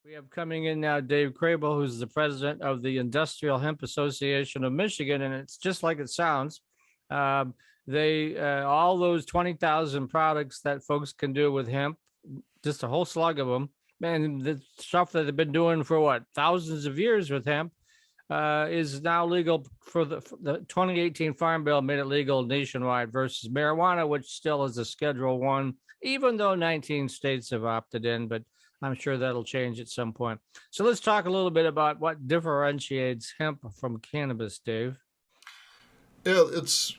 We have coming in now Dave Crabill, who's the president of the Industrial Hemp Association of Michigan, and it's just like it sounds. Um, they all those 20,000 products that folks can do with hemp, just a whole slug of them, and the stuff that they've been doing for what thousands of years with hemp is now legal for the 2018 Farm Bill made it legal nationwide versus marijuana, which still is a Schedule One, even though 19 states have opted in, but I'm sure that'll change at some point. So let's talk a little bit about what differentiates hemp from cannabis, Dave. Yeah, it's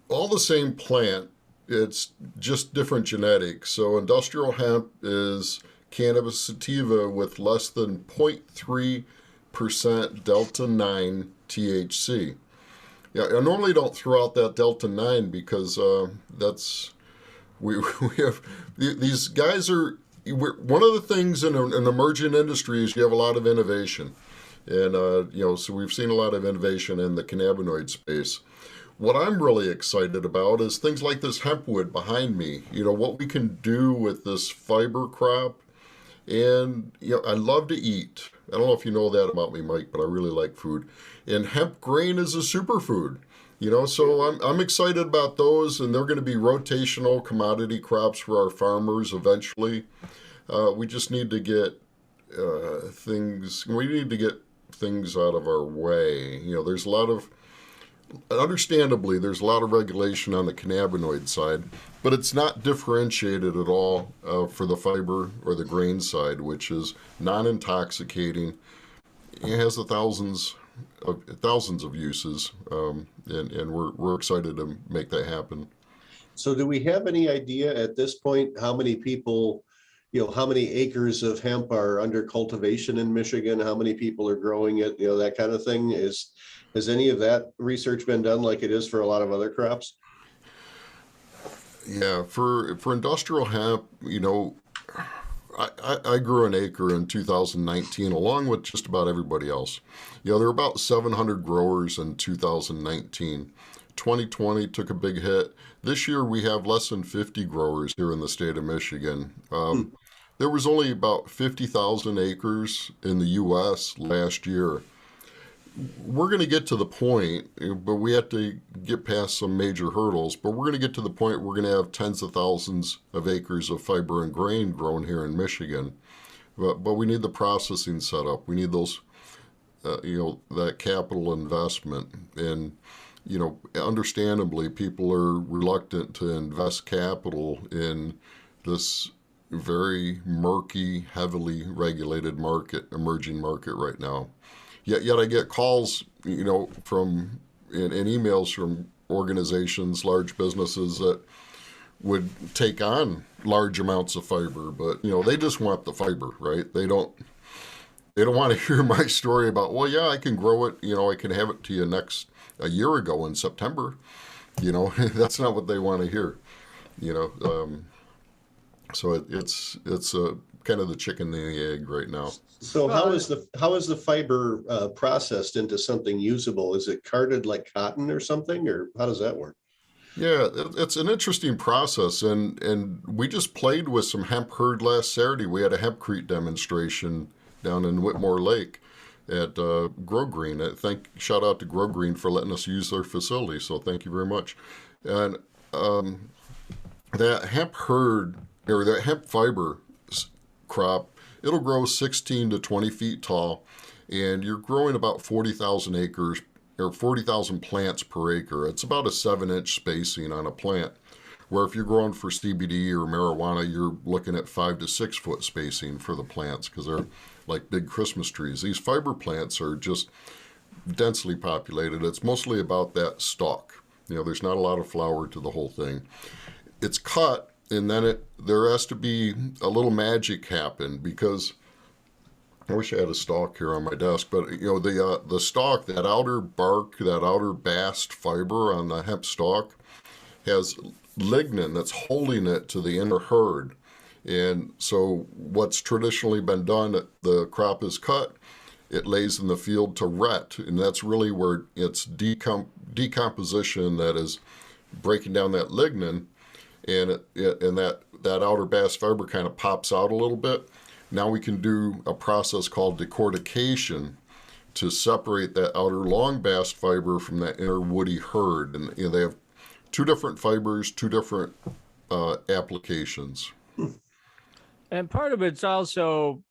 all the same plant. It's just different genetics. So industrial hemp is cannabis sativa with less than 0.3% delta 9 THC. Yeah, I normally don't throw out that delta 9 because that's we we have these guys are one of the things in an emerging industry is you have a lot of innovation, and so we've seen a lot of innovation in the cannabinoid space. What I'm really excited about is things like this hempwood behind me. What we can do with this fiber crop, and I love to eat. I don't know if you know that about me, Mike, but I really like food, and hemp grain is a superfood. So I'm excited about those, and they're going to be rotational commodity crops for our farmers eventually. We just need to get things. We need to get things out of our way. There's a lot of, understandably, there's a lot of regulation on the cannabinoid side, but it's not differentiated at all for the fiber or the grain side, which is non-intoxicating. It has thousands of uses, and we're excited to make that happen. So do we have any idea at this point how many people, how many acres of hemp are under cultivation in Michigan? How many people are growing it? That kind of thing. Has any of that research been done like it is for a lot of other crops? Yeah, for industrial hemp, I grew an acre in 2019 along with just about everybody else. There were about 700 growers in 2019. 2020 took a big hit. This year we have less than 50 growers here in the state of Michigan. There was only about 50,000 acres in the U.S. last year. We're going to get to the point, but we have to get past some major hurdles, but we're going to get to the point we're going to have tens of thousands of acres of fiber and grain grown here in Michigan. But we need the processing set up. We need those, that capital investment. And, understandably, people are reluctant to invest capital in this very murky, heavily regulated market, emerging market right now. Yet I get calls, from and emails from organizations, large businesses that would take on large amounts of fiber, but they just want the fiber, right? They don't want to hear my story about, well, yeah, I can grow it, I can have it to you a year ago in September. That's not what they want to hear. So it's kind of the chicken and the egg right now. So how is the fiber processed into something usable? Is it carded like cotton or something, or how does that work? Yeah, it's an interesting process, and we just played with some hemp herd last Saturday. We had a hempcrete demonstration down in Whitmore Lake at Grow Green. Shout out to Grow Green for letting us use their facility. So thank you very much. And that hemp herd or that hemp fiber crop, it'll grow 16 to 20 feet tall, and you're growing about 40,000 acres or 40,000 plants per acre. It's about a 7-inch spacing on a plant, where if you're growing for CBD or marijuana, you're looking at 5 to 6 foot spacing for the plants because they're like big Christmas trees. These fiber plants are just densely populated. It's mostly about that stalk. There's not a lot of flower to the whole thing. It's cut, and then there has to be a little magic happen, because I wish I had a stalk here on my desk, but the stalk, that outer bark, that outer bast fiber on the hemp stalk has lignin that's holding it to the inner herd. And so what's traditionally been done, the crop is cut, it lays in the field to rot, and that's really where it's decomposition that is breaking down that lignin, and that outer bast fiber kind of pops out a little bit. now we can do a process called decortication to separate that outer long bast fiber from that inner woody hurd. And they have two different fibers, two different applications. And part of it's also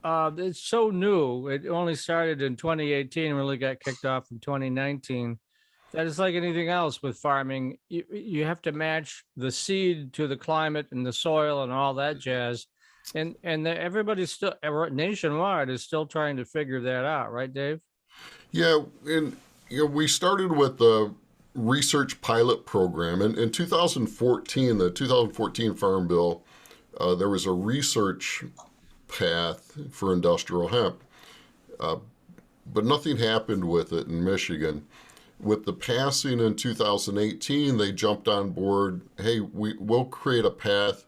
it's so new. It only started in 2018, really got kicked off in 2019. That is like anything else with farming. You have to match the seed to the climate and the soil and all that jazz. And everybody's still nationwide is still trying to figure that out, right, Dave? Yeah, and we started with the research pilot program. In 2014, the 2014 Farm Bill, there was a research path for industrial hemp, but nothing happened with it in Michigan. With the passing in 2018, they jumped on board. Hey, we'll create a path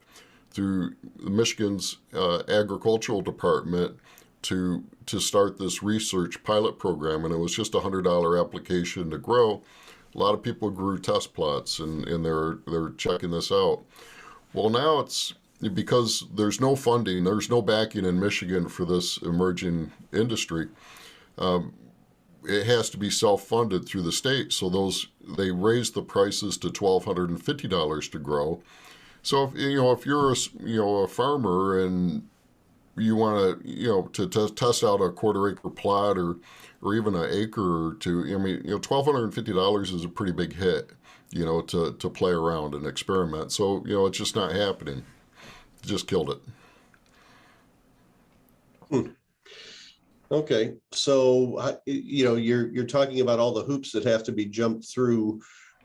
through Michigan's agricultural department to start this research pilot program, and it was just a $100 application to grow. A lot of people grew test plots, and they're checking this out. Well, now it's because there's no funding, there's no backing in Michigan for this emerging industry. It has to be self-funded through the state. So they raised the prices to $1,250 to grow. So if you're a farmer and you want to test out a quarter-acre plot or even an acre or two, $1,250 is a pretty big hit, to play around and experiment. So it's just not happening. Just killed it. Okay, so you're talking about all the hoops that have to be jumped through.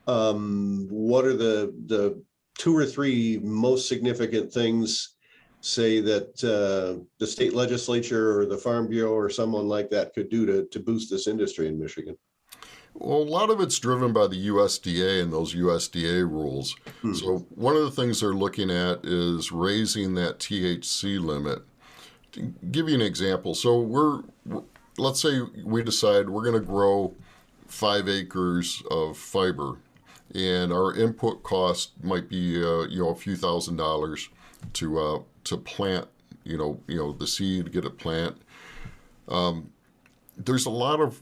What are the two or three most significant things, say, that the state legislature or the Farm Bureau or someone like that could do to boost this industry in Michigan? Well, a lot of it's driven by the USDA and those USDA rules. So one of the things they're looking at is raising that THC limit. To give you an example, so let's say we decide we're going to grow 5 acres of fiber, and our input cost might be a few $1,000s to plant the seed, get it plant. There's a lot of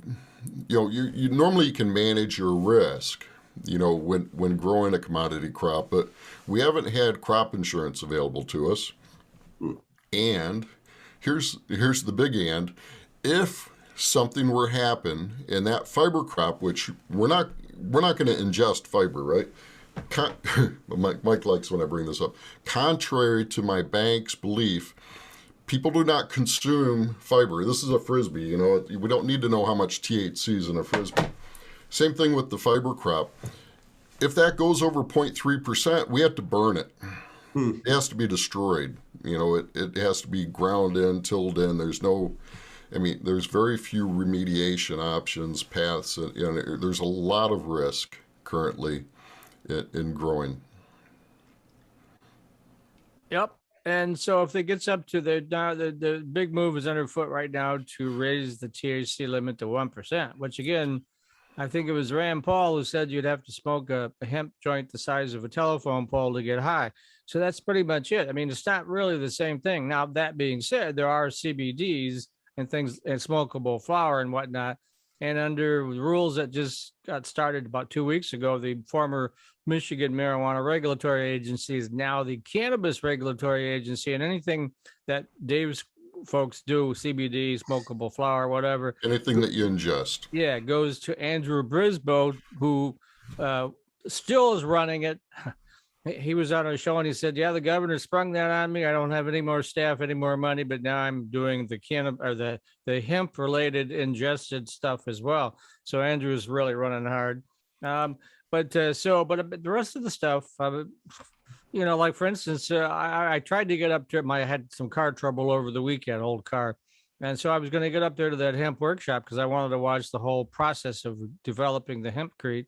you normally can manage your risk when growing a commodity crop, but we haven't had crop insurance available to us. And here's the big and. If something were to happen in that fiber crop, which we're not going to ingest fiber, right? Mike likes when I bring this up. Contrary to my bank's belief, people do not consume fiber. This is a Frisbee, we don't need to know how much THC is in a Frisbee. Same thing with the fiber crop. If that goes over 0.3%, we have to burn it. It has to be destroyed. It has to be ground in, tilled in. There's very few remediation options, paths. There's a lot of risk currently in growing. Yep. And so if it gets up to the big move is underfoot right now to raise the THC limit to 1%, which again, I think it was Rand Paul who said you'd have to smoke a hemp joint the size of a telephone pole to get high. So that's pretty much it. I mean, it's not really the same thing. Now, that being said, there are CBDs and things and smokable flower and whatnot. And under rules that just got started about 2 weeks ago, the former Michigan Marijuana Regulatory Agency is now the Cannabis Regulatory Agency, and anything that Dave's folks do, CBD, smokable flower, whatever. Anything that you ingest. Yeah, goes to Andrew Brisboe, who still is running it. He was on a show and he said, yeah, the governor sprung that on me. I don't have any more staff, any more money, but now I'm doing the hemp related ingested stuff as well. So Andrew's really running hard. But the rest of the stuff, like for instance, I tried to get up to I had some car trouble over the weekend, old car. And so I was going to get up there to that hemp workshop because I wanted to watch the whole process of developing the hempcrete.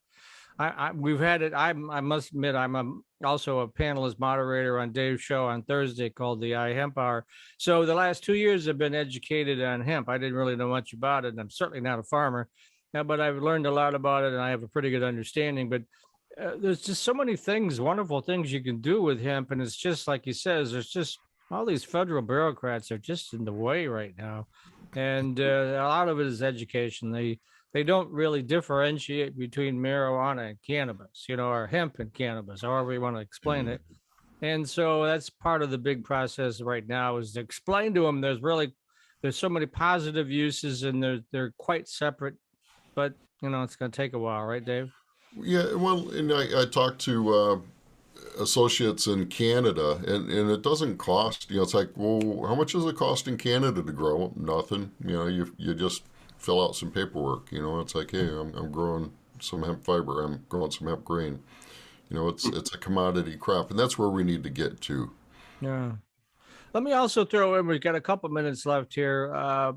We've had it. I must admit, I'm also a panelist moderator on Dave's show on Thursday called the iHemp Hour. So the last 2 years I've been educated on hemp. I didn't really know much about it, and I'm certainly not a farmer, but I've learned a lot about it, and I have a pretty good understanding. But there's just so many things, wonderful things you can do with hemp, and it's just like he says, there's just all these federal bureaucrats are just in the way right now, and a lot of it is education. They don't really differentiate between marijuana and cannabis, or hemp and cannabis, however you want to explain it. And so that's part of the big process right now, is to explain to them there's so many positive uses, and they're quite separate, but it's going to take a while, right, Dave? Yeah, well, and I talked to associates in Canada, and it doesn't cost. It's like, well, how much does it cost in Canada to grow? Nothing. You just fill out some paperwork. It's like, hey, I'm growing some hemp fiber. I'm growing some hemp grain. It's a commodity crop, and that's where we need to get to. Yeah. Let me also throw in, we've got a couple minutes left here.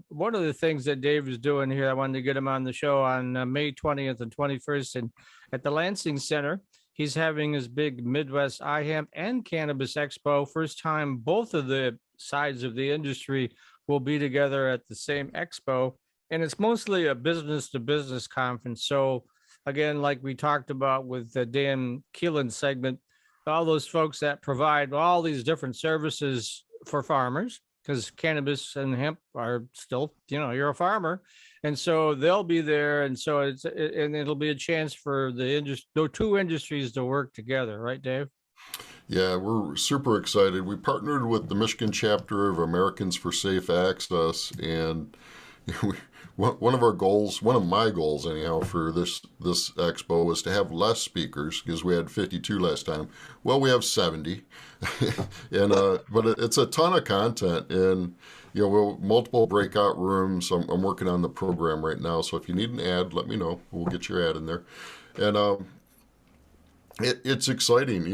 One of the things that Dave is doing here, I wanted to get him on the show on May 20th and 21st, and at the Lansing Center, he's having his big Midwest iHemp and Cannabis Expo. First time both of the sides of the industry will be together at the same expo, and it's mostly a business to business conference. So again, like we talked about with the Dan Keelan's segment, all those folks that provide all these different services for farmers, because cannabis and hemp are still, you're a farmer. And so they'll be there. And so it'll be a chance for the two industries to work together. Right, Dave? Yeah, we're super excited. We partnered with the Michigan chapter of Americans for Safe Access, and one of my goals anyhow, for this expo was to have less speakers, because we had 52 last time. Well, we have 70, and but it's a ton of content, and we'll multiple breakout rooms. I'm working on the program right now, so if you need an ad, let me know. We'll get your ad in there, and it's exciting.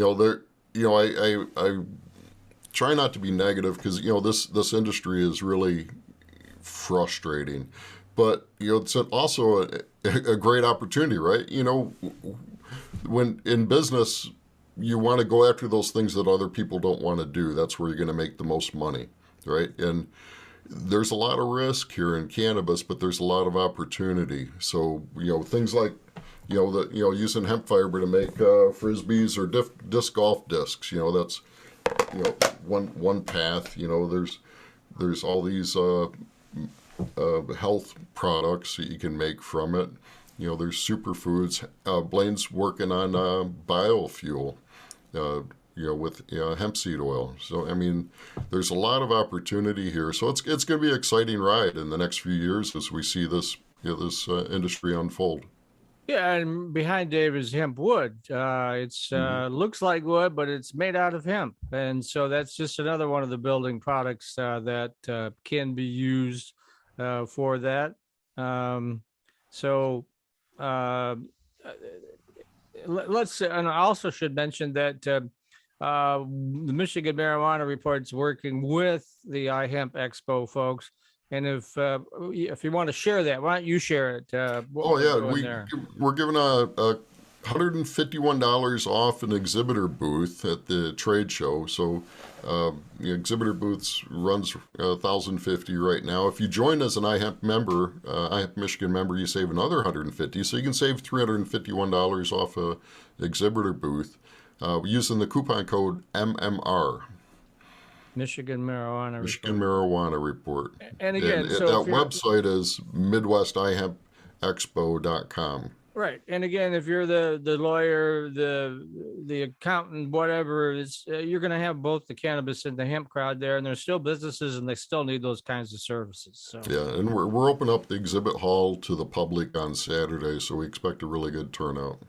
I try not to be negative, because this industry is really frustrating, but it's also a great opportunity, right? When in business, you want to go after those things that other people don't want to do. That's where you're going to make the most money, right? And there's a lot of risk here in cannabis, but there's a lot of opportunity. So things like using hemp fiber to make frisbees or disc golf discs. That's one path. There's all these health products that you can make from it. There's superfoods. Blaine's working on biofuel, with hemp seed oil. So there's a lot of opportunity here. So it's going to be an exciting ride in the next few years as we see this industry unfold. Yeah, and behind Dave is hemp wood. It's looks like wood, but it's made out of hemp, and so that's just another one of the building products that can be used for that. So let's, and I also should mention that the Michigan Marijuana Report's working with the iHemp Expo folks. And if you want to share that, why don't you share it? We're giving $151 off an exhibitor booth at the trade show. So the exhibitor booths runs $1,050 right now. If you join as an iHemp member, iHemp Michigan member, you save another $150. So you can save $351 off a exhibitor booth using the coupon code MMR. Michigan Marijuana Report. And again, that website is MidwestIHempExpo.com. Right. And again, if you're the lawyer, the accountant, whatever, you're going to have both the cannabis and the hemp crowd there, and there's still businesses, and they still need those kinds of services. So yeah, and we're opening up the exhibit hall to the public on Saturday, so we expect a really good turnout.